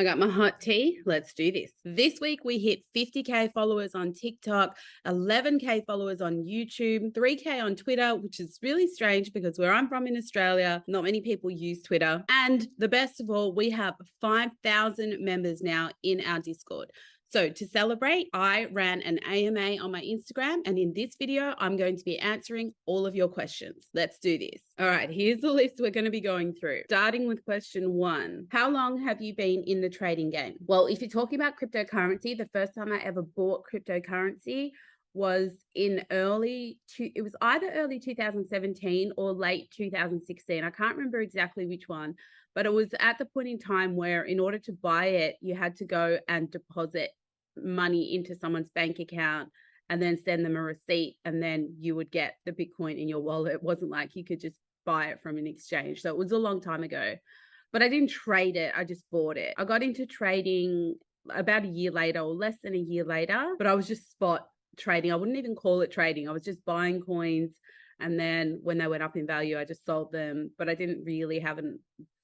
I got my hot tea. Let's do this. This week we hit 50K followers on TikTok, 11K followers on YouTube, 3K on Twitter, which is really strange because where I'm from in Australia, not many people use Twitter. And the best of all, we have 5,000 members now in our Discord. So to celebrate, I ran an AMA on my Instagram, and in this video, I'm going to be answering all of your questions. Let's do this. All right, here's the list we're going to be going through. Starting with question 1. How long have you been in the trading game? Well, if you're talking about cryptocurrency, the first time I ever bought cryptocurrency was in it was either early 2017 or late 2016. I can't remember exactly which one, but it was at the point in time where in order to buy it, you had to go and deposit money into someone's bank account and then send them a receipt, and then you would get the Bitcoin in your wallet. It wasn't like you could just buy it from an exchange. So it was a long time ago, but I didn't trade it. I just bought it. I got into trading about a year later or less than a year later, but I was just spot trading. I wouldn't even call it trading. I was just buying coins, and then when they went up in value, I just sold them, but I didn't really have a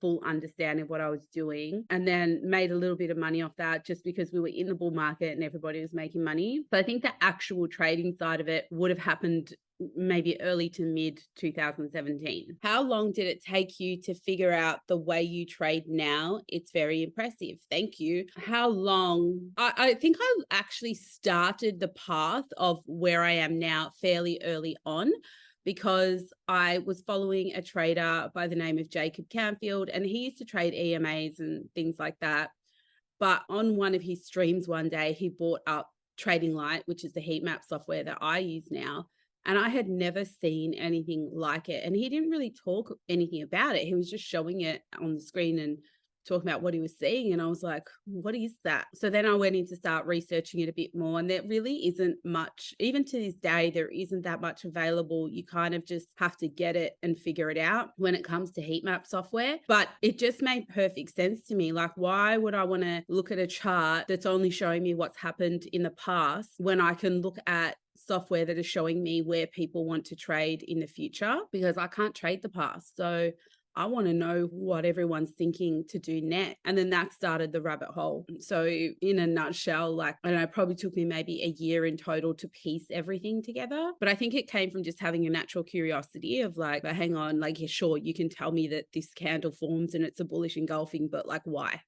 full understanding of what I was doing, and then made a little bit of money off that just because we were in the bull market and everybody was making money. So I think the actual trading side of it would have happened maybe early to mid 2017. How long did it take you to figure out the way you trade now? It's very impressive. Thank you. How long? I think I actually started the path of where I am now fairly early on, because I was following a trader by the name of 𝗂𝗶𝗃𝗵, and he used to trade EMAs and things like that. But on one of his streams one day, he brought up Trading Light, which is the heat map software that I use now. And I had never seen anything like it. And he didn't really talk anything about it. He was just showing it on the screen and talking about what he was seeing. And I was like, what is that? So then I went in to start researching it a bit more. And there really isn't much, even to this day, there isn't that much available. You kind of just have to get it and figure it out when it comes to heat map software. But it just made perfect sense to me. Like, why would I want to look at a chart that's only showing me what's happened in the past when I can look at software that is showing me where people want to trade in the future? Because I can't trade the past. So I want to know what everyone's thinking to do next. And then that started the rabbit hole. So in a nutshell, like, I don't know, it probably took me maybe a year in total to piece everything together. But I think it came from just having a natural curiosity of like, but hang on, like, yeah, sure, you can tell me that this candle forms and it's a bullish engulfing, but like, why?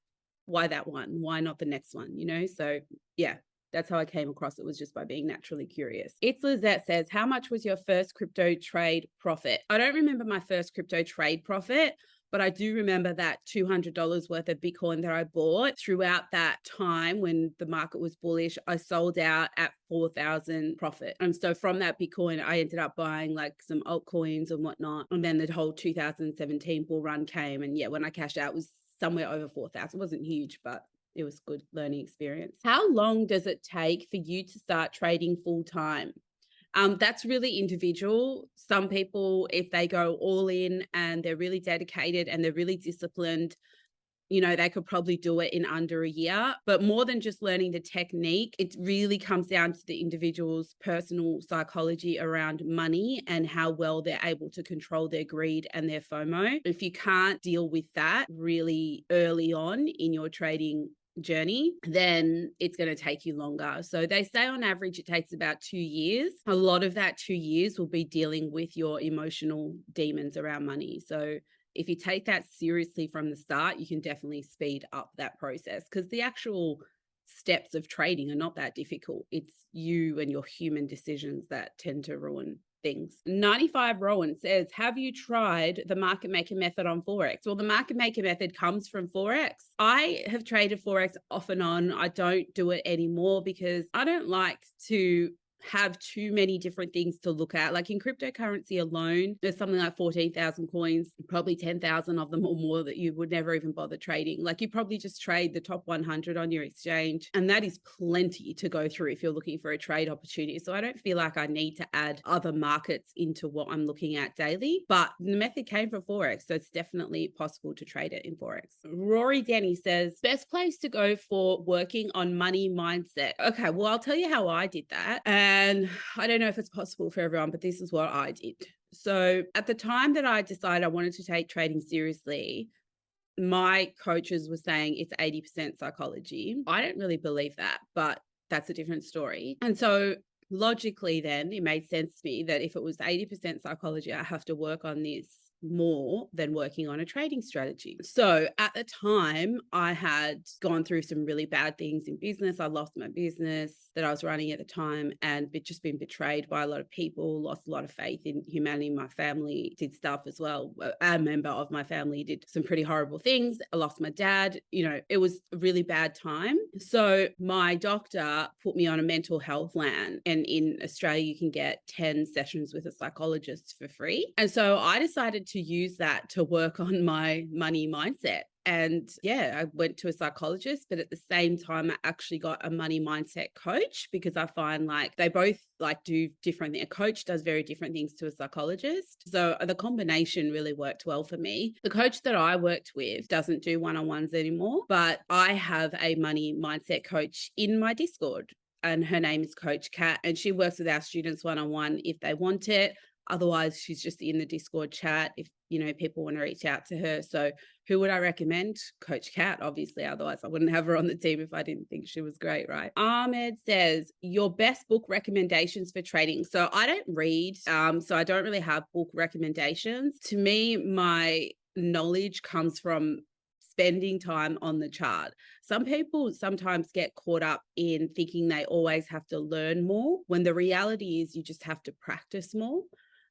Why that one? Why not the next one? You know? So yeah. That's how I came across it, was just by being naturally curious. 𝗟𝗲𝗿 says, how much was your first crypto trade profit? I don't remember my first crypto trade profit, but I do remember that $200 worth of Bitcoin that I bought throughout that time when the market was bullish. I sold out at 4,000 profit. And so from that Bitcoin, I ended up buying like some altcoins and whatnot. And then the whole 2017 bull run came. And yeah, when I cashed out, it was somewhere over 4,000. It wasn't huge, but it was good learning experience. How long does it take for you to start trading full time? That's really individual. Some people, if they go all in and they're really dedicated and they're really disciplined, you know, they could probably do it in under a year. But more than just learning the technique, it really comes down to the individual's personal psychology around money and how well they're able to control their greed and their FOMO. If you can't deal with that really early on in your trading journey, then it's going to take you longer. So they say on average it takes about 2 years. A lot of that 2 years will be dealing with your emotional demons around money. So if you take that seriously from the start, you can definitely speed up that process, because the actual steps of trading are not that difficult. It's you and your human decisions that tend to ruin things. 95 Rowan says, have you tried the market maker method on Forex? Well, the market maker method comes from Forex. I have traded Forex off and on. I don't do it anymore because I don't like to have too many different things to look at. Like in cryptocurrency alone, there's something like 14,000 coins, probably 10,000 of them or more that you would never even bother trading. Like you probably just trade the top 100 on your exchange, and that is plenty to go through if you're looking for a trade opportunity. So I don't feel like I need to add other markets into what I'm looking at daily, but the method came from Forex, so it's definitely possible to trade it in Forex. Rory Denny says, best place to go for working on money mindset. Okay, well, I'll tell you how I did that. And I don't know if it's possible for everyone, but this is what I did. So at the time that I decided I wanted to take trading seriously, my coaches were saying it's 80% psychology. I don't really believe that, but that's a different story. And so logically then it made sense to me that if it was 80% psychology, I have to work on this more than working on a trading strategy. So at the time, I had gone through some really bad things in business. I lost my business that I was running at the time and just been betrayed by a lot of people, lost a lot of faith in humanity. My family did stuff as well. A member of my family did some pretty horrible things. I lost my dad. It was a really bad time. So my doctor put me on a mental health plan. And in Australia, you can get 10 sessions with a psychologist for free. And so I decided to use that to work on my money mindset. And I went to a psychologist, but at the same time, I actually got a money mindset coach because I find like they both do different things. A coach does very different things to a psychologist. So the combination really worked well for me. The coach that I worked with doesn't do one-on-ones anymore, but I have a money mindset coach in my Discord and her name is Coach Kat, and she works with our students one-on-one if they want it. Otherwise, she's just in the Discord chat if, people want to reach out to her. So who would I recommend? Coach Kat, obviously. Otherwise, I wouldn't have her on the team if I didn't think she was great, right? Ahmed says, your best book recommendations for trading. So I don't read, so I don't really have book recommendations. To me, my knowledge comes from spending time on the chart. Some people sometimes get caught up in thinking they always have to learn more, when the reality is you just have to practice more.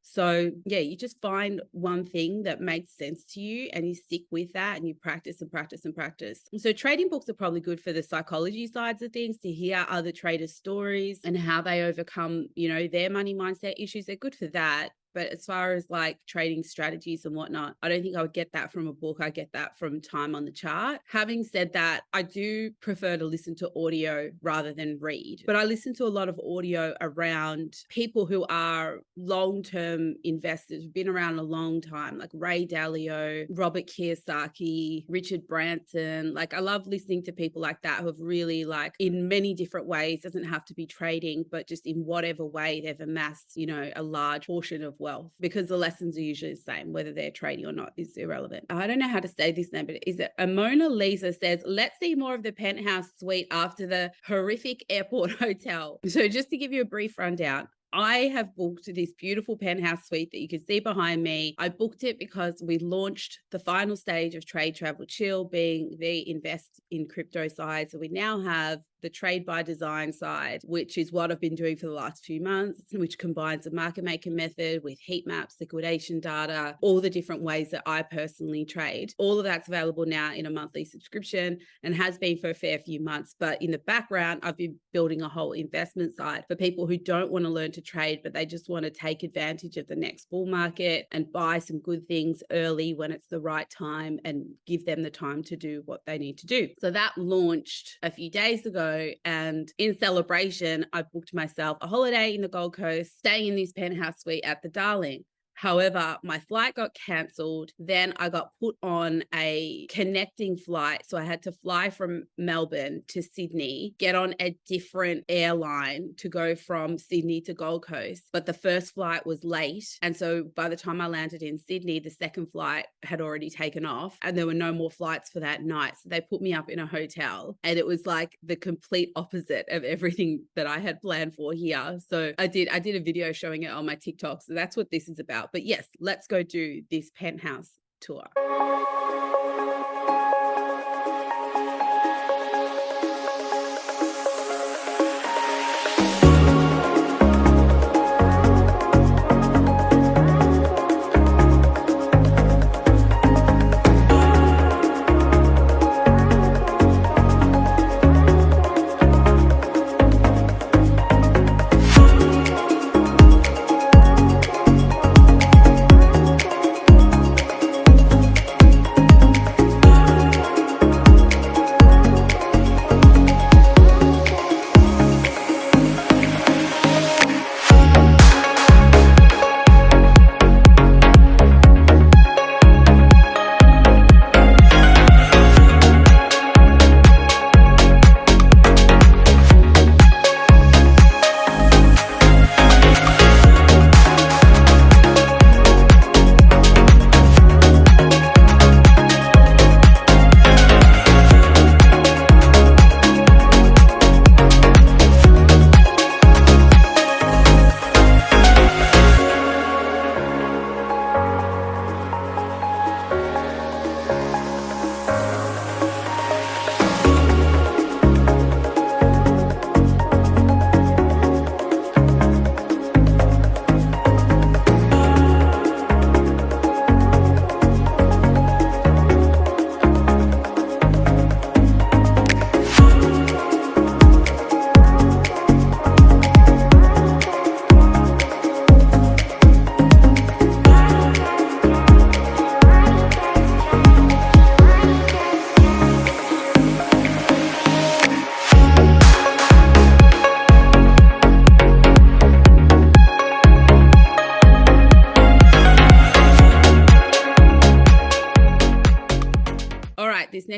So you just find one thing that makes sense to you and you stick with that and you practice and practice and practice. So trading books are probably good for the psychology sides of things, to hear other traders' stories and how they overcome, their money mindset issues. They're good for that. But as far as like trading strategies and whatnot, I don't think I would get that from a book. I get that from time on the chart. Having said that, I do prefer to listen to audio rather than read. But I listen to a lot of audio around people who are long-term investors, who've been around a long time, like Ray Dalio, Robert Kiyosaki, Richard Branson. Like I love listening to people like that who have really in many different ways, doesn't have to be trading, but just in whatever way they've amassed, a large portion of wealth, because the lessons are usually the same. Whether they're trading or not is irrelevant. I don't know how to say this name, but is it Mona Lisa says, let's see more of the penthouse suite after the horrific airport hotel. So just to give you a brief rundown, I have booked this beautiful penthouse suite that you can see behind me. I booked it because we launched the final stage of Trade, Travel, Chill, being the invest in crypto side. So we now have the trade by design side, which is what I've been doing for the last few months, which combines a market maker method with heat maps, liquidation data, all the different ways that I personally trade. All of that's available now in a monthly subscription and has been for a fair few months. But in the background, I've been building a whole investment side for people who don't want to learn to trade, but they just want to take advantage of the next bull market and buy some good things early when it's the right time and give them the time to do what they need to do. So that launched a few days ago. And in celebration, I booked myself a holiday in the Gold Coast, staying in this penthouse suite at the Darling. However, my flight got cancelled. Then I got put on a connecting flight. So I had to fly from Melbourne to Sydney, get on a different airline to go from Sydney to Gold Coast. But the first flight was late. And so by the time I landed in Sydney, the second flight had already taken off and there were no more flights for that night. So they put me up in a hotel and it was like the complete opposite of everything that I had planned for here. So I did a video showing it on my TikTok. So that's what this is about. But yes, let's go do this penthouse tour.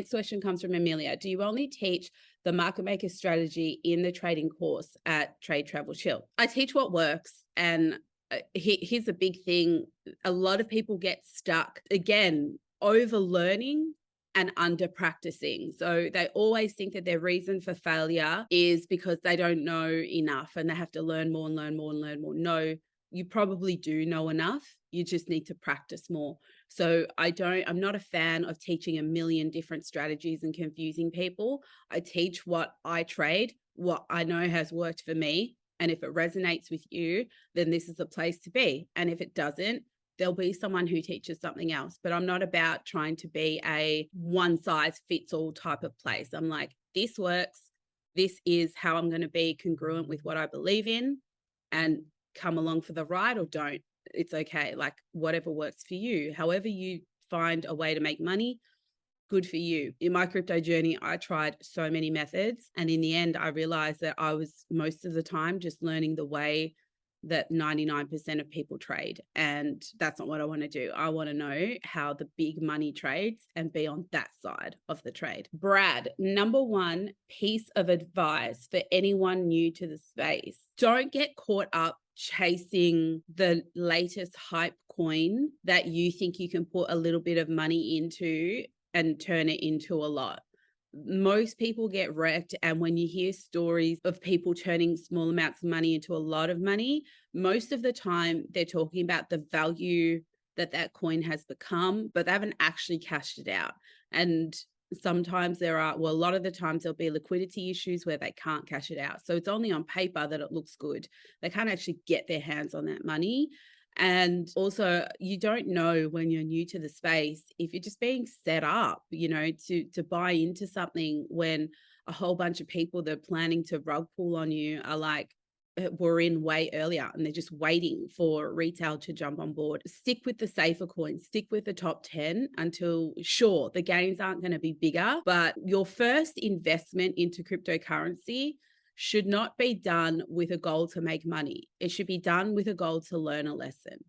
Next question comes from Amelia. Do you only teach the market maker strategy in the trading course at Trade Travel Chill? I teach what works, and here's a big thing. A lot of people get stuck, again, over learning and under practicing. So they always think that their reason for failure is because they don't know enough and they have to learn more and learn more and learn more. No, you probably do know enough. You just need to practice more. So I'm not a fan of teaching a million different strategies and confusing people. I teach what I trade, what I know has worked for me. And if it resonates with you, then this is the place to be. And if it doesn't, there'll be someone who teaches something else. But I'm not about trying to be a one size fits all type of place. I'm like, this works. This is how I'm going to be congruent with what I believe in, and come along for the ride or don't. It's okay. Like, whatever works for you, however you find a way to make money, good for you. In my crypto journey, I tried so many methods. And in the end, I realized that I was most of the time just learning the way that 99% of people trade. And that's not what I want to do. I want to know how the big money trades and be on that side of the trade. Brad, number one piece of advice for anyone new to the space: don't get caught up chasing the latest hype coin that you think you can put a little bit of money into and turn it into a lot. Most people get wrecked. And when you hear stories of people turning small amounts of money into a lot of money, most of the time they're talking about the value that that coin has become, but they haven't actually cashed it out. And sometimes a lot of the times there'll be liquidity issues where they can't cash it out. So it's only on paper that it looks good. They can't actually get their hands on that money. And also, you don't know when you're new to the space if you're just being set up, to buy into something, when a whole bunch of people that are planning to rug pull on you are like, were in way earlier and they're just waiting for retail to jump on board. Stick with the safer coins, stick with the top 10 until, sure, the gains aren't going to be bigger, but your first investment into cryptocurrency should not be done with a goal to make money. It should be done with a goal to learn a lesson.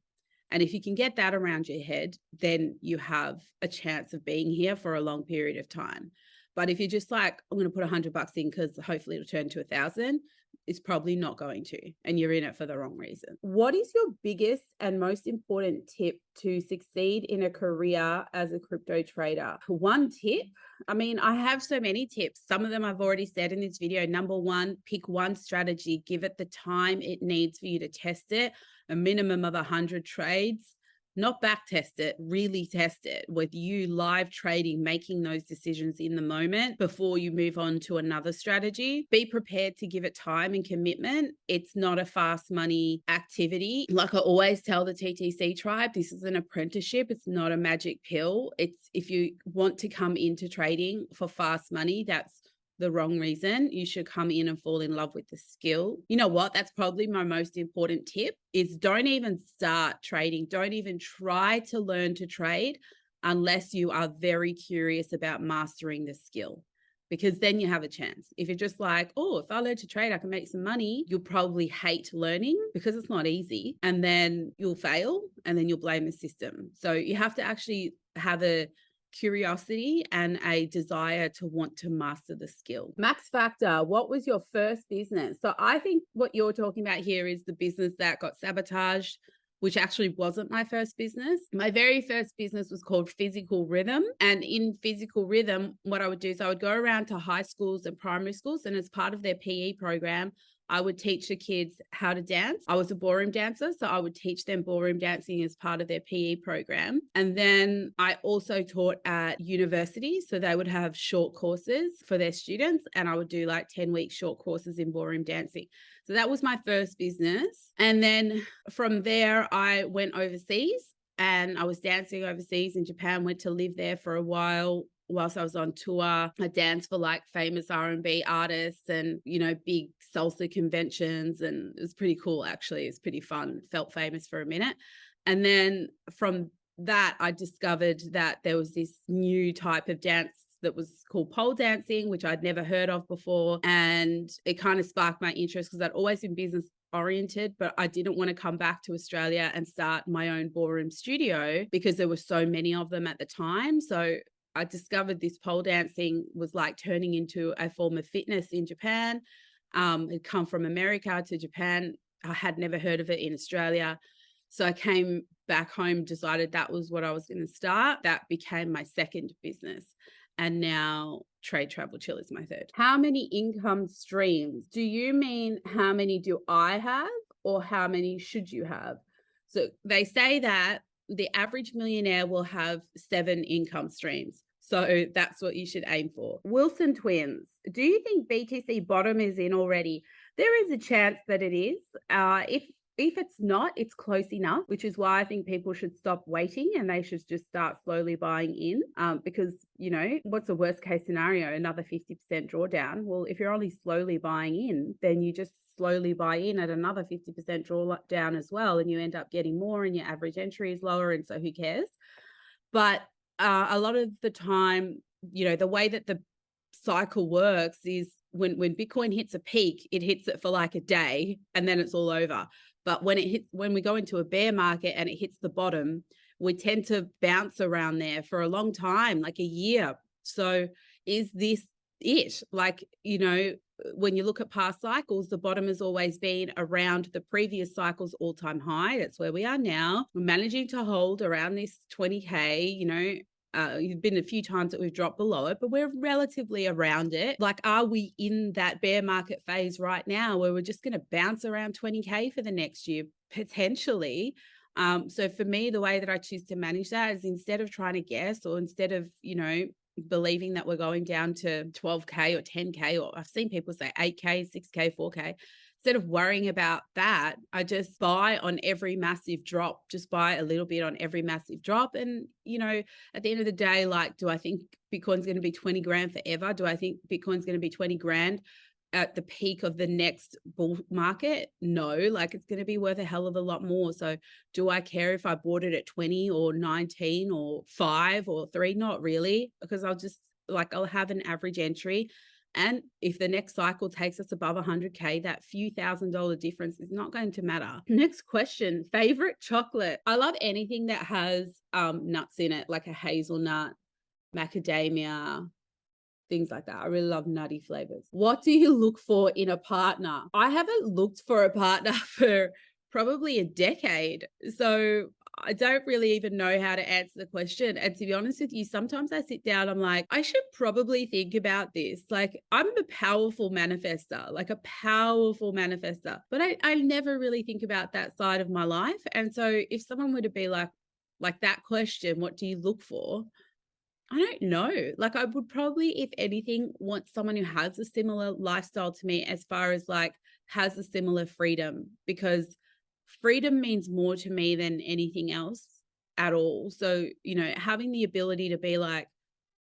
And if you can get that around your head, then you have a chance of being here for a long period of time. But if you're just like, I'm going to put $100 in because hopefully it'll turn to 1,000, it's probably not going to, and you're in it for the wrong reason. What is your biggest and most important tip to succeed in a career as a crypto trader? One tip? I mean, I have so many tips. Some of them I've already said in this video. Number one, pick one strategy, give it the time it needs for you to test it, a minimum of 100 trades. Not back test it, really test it with you live trading, making those decisions in the moment before you move on to another strategy. Be prepared to give it time and commitment. It's not a fast money activity. Like I always tell the TTC tribe, this is an apprenticeship. It's not a magic pill. It's, if you want to come into trading for fast money, that's the wrong reason. You should come in and fall in love with the skill. You know what? That's probably my most important tip, is don't even start trading. Don't even try to learn to trade unless you are very curious about mastering the skill, because then you have a chance. If you're just like, oh, if I learn to trade, I can make some money, you'll probably hate learning because it's not easy. And then you'll fail and then you'll blame the system. So you have to actually have a curiosity and a desire to want to master the skill. Max Factor, what was your first business? So I think what you're talking about here is the business that got sabotaged, which actually wasn't my first business. My very first business was called Physical Rhythm. And in Physical Rhythm, what I would do is I would go around to high schools and primary schools, and as part of their PE program, I would teach the kids how to dance. I was a ballroom dancer, so I would teach them ballroom dancing as part of their PE program. And then I also taught at university, so they would have short courses for their students, and I would do like 10-week short courses in ballroom dancing. So that was my first business. And then from there, I went overseas and I was dancing overseas in Japan, went to live there for a while. Whilst I was on tour, I danced for like famous R&B artists and, big salsa conventions. And it was pretty cool, actually. It's pretty fun. Felt famous for a minute. And then from that, I discovered that there was this new type of dance that was called pole dancing, which I'd never heard of before. And it kind of sparked my interest because I'd always been business oriented, but I didn't want to come back to Australia and start my own ballroom studio because there were so many of them at the time. So I discovered this pole dancing was like turning into a form of fitness in Japan. It come from America to Japan. I had never heard of it in Australia. So I came back home, decided that was what I was going to start. That became my second business. And now Trade Travel Chill is my third. How many income streams? Do you mean how many do I have or how many should you have? So they say that the average millionaire will have 7 income streams. So that's what you should aim for. Wilson twins. Do you think BTC bottom is in already? There is a chance that it is. If it's not, it's close enough, which is why I think people should stop waiting and they should just start slowly buying in. Because, you know, what's the worst case scenario? Another 50% drawdown. Well, if you're only slowly buying in, then you just slowly buy in at another 50% drawdown as well. And you end up getting more and your average entry is lower. And so who cares? But a lot of the time, you know, the way that the cycle works is when Bitcoin hits a peak, it hits it for like a day and then it's all over. But when we go into a bear market and it hits the bottom, we tend to bounce around there for a long time, like a year. So is this it? Like, you know, when you look at past cycles, the bottom has always been around the previous cycle's all-time high. That's where we are now. We're managing to hold around this 20K, you know. You've been a few times that we've dropped below it, but we're relatively around it. Like, are we in that bear market phase right now where we're just going to bounce around 20K for the next year? Potentially. So for me, the way that I choose to manage that is instead of trying to guess or instead of, you know, believing that we're going down to 12K or 10K, or I've seen people say 8K, 6K, 4K. Instead of worrying about that, I just buy on every massive drop, just buy a little bit on every massive drop. And, you know, at the end of the day, like, do I think Bitcoin's going to be 20 grand forever? Do I think Bitcoin's going to be 20 grand at the peak of the next bull market? No, like it's going to be worth a hell of a lot more. So do I care if I bought it at 20 or 19 or 5 or 3? Not really, because I'll have an average entry. And if the next cycle takes us above 100K, that few $1,000 difference is not going to matter. Next question, favorite chocolate. I love anything that has nuts in it, like a hazelnut, macadamia, things like that. I really love nutty flavors. What do you look for in a partner? I haven't looked for a partner for probably a decade. So I don't really even know how to answer the question. And to be honest with you, sometimes I sit down, I'm like, I should probably think about this. Like, I'm a powerful manifester, but I never really think about that side of my life. And so if someone were to be like that question, what do you look for? I don't know. Like, I would probably, if anything, want someone who has a similar lifestyle to me, as far as like has a similar freedom, because freedom means more to me than anything else at all. So, you know, having the ability to be like,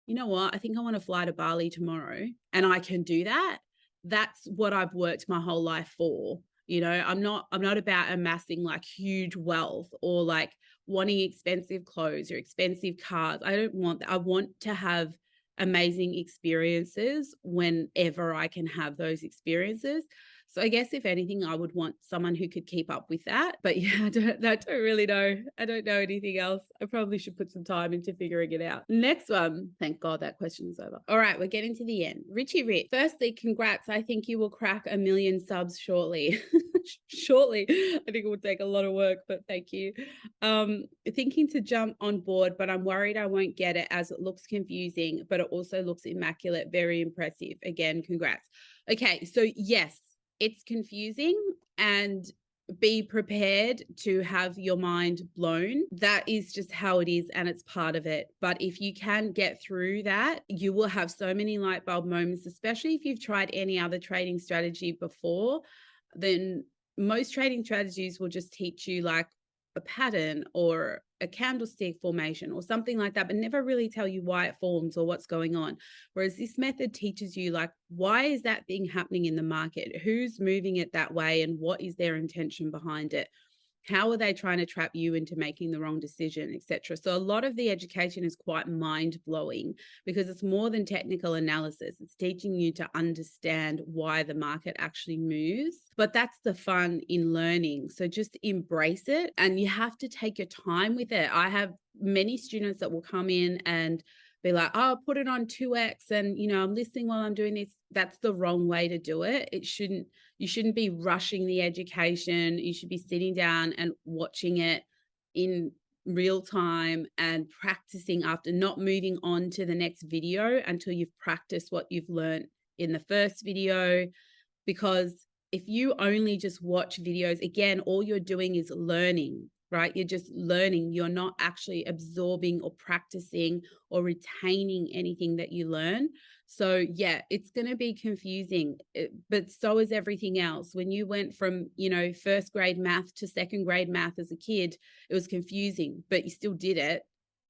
you know what, I think I want to fly to Bali tomorrow and I can do that. That's what I've worked my whole life for. You know, I'm not about amassing like huge wealth or like wanting expensive clothes or expensive cars. I don't want that. I want to have amazing experiences whenever I can have those experiences. So I guess if anything, I would want someone who could keep up with that. But yeah, I don't really know. I don't know anything else. I probably should put some time into figuring it out. Next one. Thank God that question is over. All right, we're getting to the end. Richie Rich. Firstly, congrats. I think you will crack 1 million subs shortly. Shortly. I think it would take a lot of work, but thank you. Thinking to jump on board, but I'm worried I won't get it as it looks confusing, but it also looks immaculate. Very impressive. Again, congrats. Okay, so yes, it's confusing, and be prepared to have your mind blown. That is just how it is, and it's part of it. But if you can get through that, you will have so many light bulb moments, especially if you've tried any other trading strategy before. Then most trading strategies will just teach you like a pattern or a candlestick formation or something like that, but never really tell you why it forms or what's going on. Whereas this method teaches you like, why is that thing happening in the market? Who's moving it that way? And what is their intention behind it? How are they trying to trap you into making the wrong decision, etc.? So a lot of the education is quite mind-blowing because it's more than technical analysis. It's teaching you to understand why the market actually moves. But that's the fun in learning. So just embrace it, and you have to take your time with it. I have many students that will come in and be like, oh, put it on 2x and, you know, I'm listening while I'm doing this. That's the wrong way to do it. You shouldn't be rushing the education. You should be sitting down and watching it in real time and practicing after, not moving on to the next video until you've practiced what you've learned in the first video. Because if you only just watch videos, again, all you're doing is learning, right? You're just learning. You're not actually absorbing or practicing or retaining anything that you learn. So yeah, it's going to be confusing, but so is everything else. When you went from, you know, first grade math to second grade math as a kid, it was confusing, but you still did it.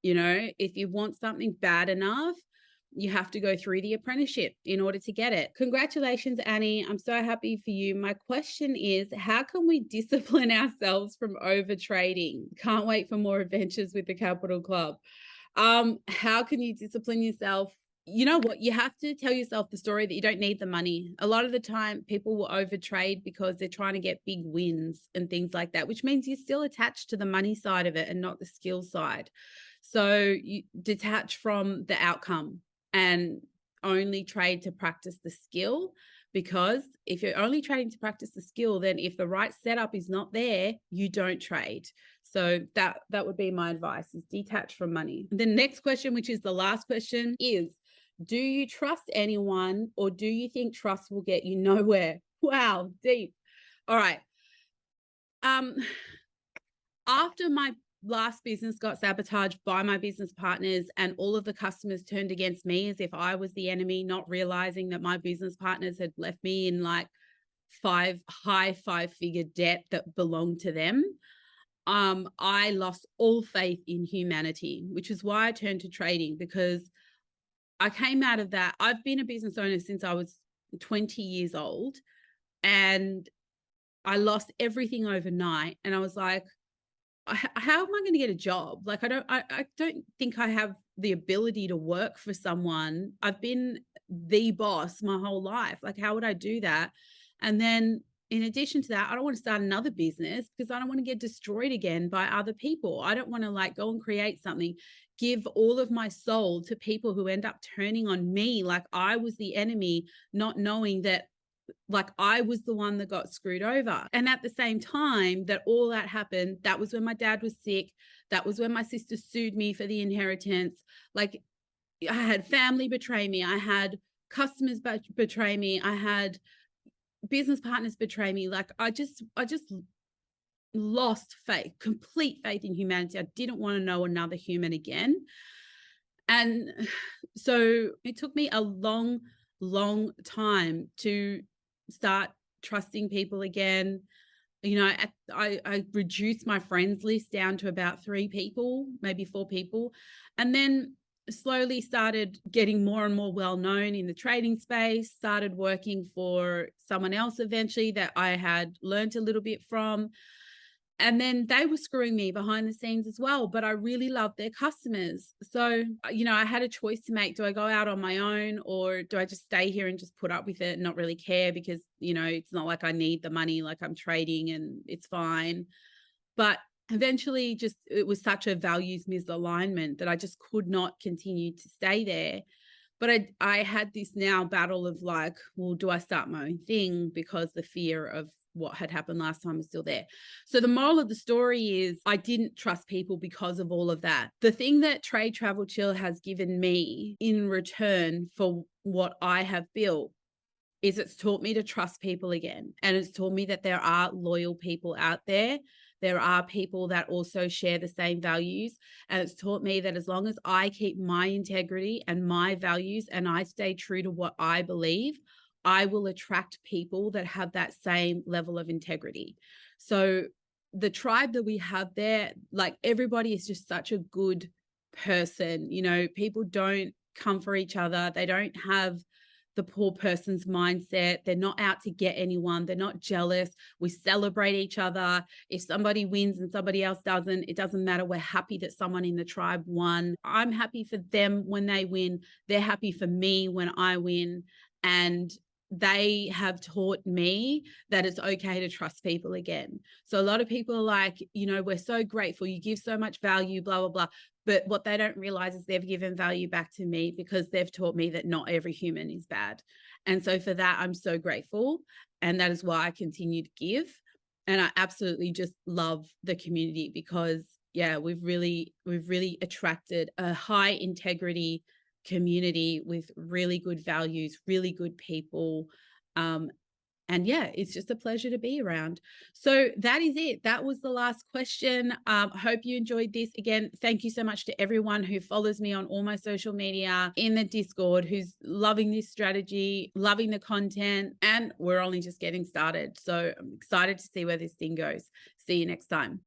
You know, if you want something bad enough, you have to go through the apprenticeship in order to get it. Congratulations, Annie. I'm so happy for you. My question is, how can we discipline ourselves from over trading? Can't wait for more adventures with the Capital Club. How can you discipline yourself? You know what? You have to tell yourself the story that you don't need the money. A lot of the time people will overtrade because they're trying to get big wins and things like that, which means you're still attached to the money side of it and not the skill side. So you detach from the outcome and only trade to practice the skill, because if you're only trading to practice the skill, then if the right setup is not there, you don't trade. So that would be my advice, is detach from money. The next question, which is the last question, is, do you trust anyone, or do you think trust will get you nowhere? Wow, deep. All right. After my last business got sabotaged by my business partners and all of the customers turned against me as if I was the enemy, not realizing that my business partners had left me in like high five-figure debt that belonged to them, I lost all faith in humanity, which is why I turned to trading, because I came out of that. I've been a business owner since I was 20 years old, and I lost everything overnight. And I was like, how am I going to get a job? Like, I don't think I have the ability to work for someone. I've been the boss my whole life. Like, how would I do that? And then in addition to that, I don't want to start another business because I don't want to get destroyed again by other people. I don't want to like go and create something, give all of my soul to people who end up turning on me like I was the enemy, not knowing that like I was the one that got screwed over. And at the same time that all that happened, that was when my dad was sick. That was when my sister sued me for the inheritance. Like, I had family betray me. I had customers betray me. I had business partners betray me. Like, I just lost faith, complete faith in humanity. I didn't want to know another human again. And so it took me a long time to start trusting people again. You know, I reduced my friends list down to about 3 people, maybe 4 people, and then slowly started getting more and more well known in the trading space, started working for someone else eventually that I had learned a little bit from. And then they were screwing me behind the scenes as well, but I really loved their customers. So, you know, I had a choice to make. Do I go out on my own, or do I just stay here and just put up with it and not really care? Because, you know, it's not like I need the money, like I'm trading and it's fine. But eventually it was such a values misalignment that I just could not continue to stay there. But I had this now battle of like, well, do I start my own thing? Because the fear of what had happened last time is still there. So the moral of the story is I didn't trust people because of all of that. The thing that Trade Travel Chill has given me in return for what I have built is it's taught me to trust people again. And it's taught me that there are loyal people out there. There are people that also share the same values. And it's taught me that as long as I keep my integrity and my values and I stay true to what I believe, I will attract people that have that same level of integrity. So the tribe that we have there, like everybody is just such a good person. You know, people don't come for each other. They don't have the poor person's mindset. They're not out to get anyone. They're not jealous. We celebrate each other. If somebody wins and somebody else doesn't, it doesn't matter. We're happy that someone in the tribe won. I'm happy for them when they win. They're happy for me when I win. And they have taught me that it's okay to trust people again. So a lot of people are like, you know, we're so grateful. You give so much value, blah, blah, blah. But what they don't realize is they've given value back to me because they've taught me that not every human is bad. And so for that, I'm so grateful. And that is why I continue to give. And I absolutely just love the community because, yeah, we've really attracted a high integrity community with really good values, really good people. And yeah, it's just a pleasure to be around. So that is it. That was the last question. Hope you enjoyed this. Again, thank you so much to everyone who follows me on all my social media, in the Discord, who's loving this strategy, loving the content, and we're only just getting started. So I'm excited to see where this thing goes. See you next time.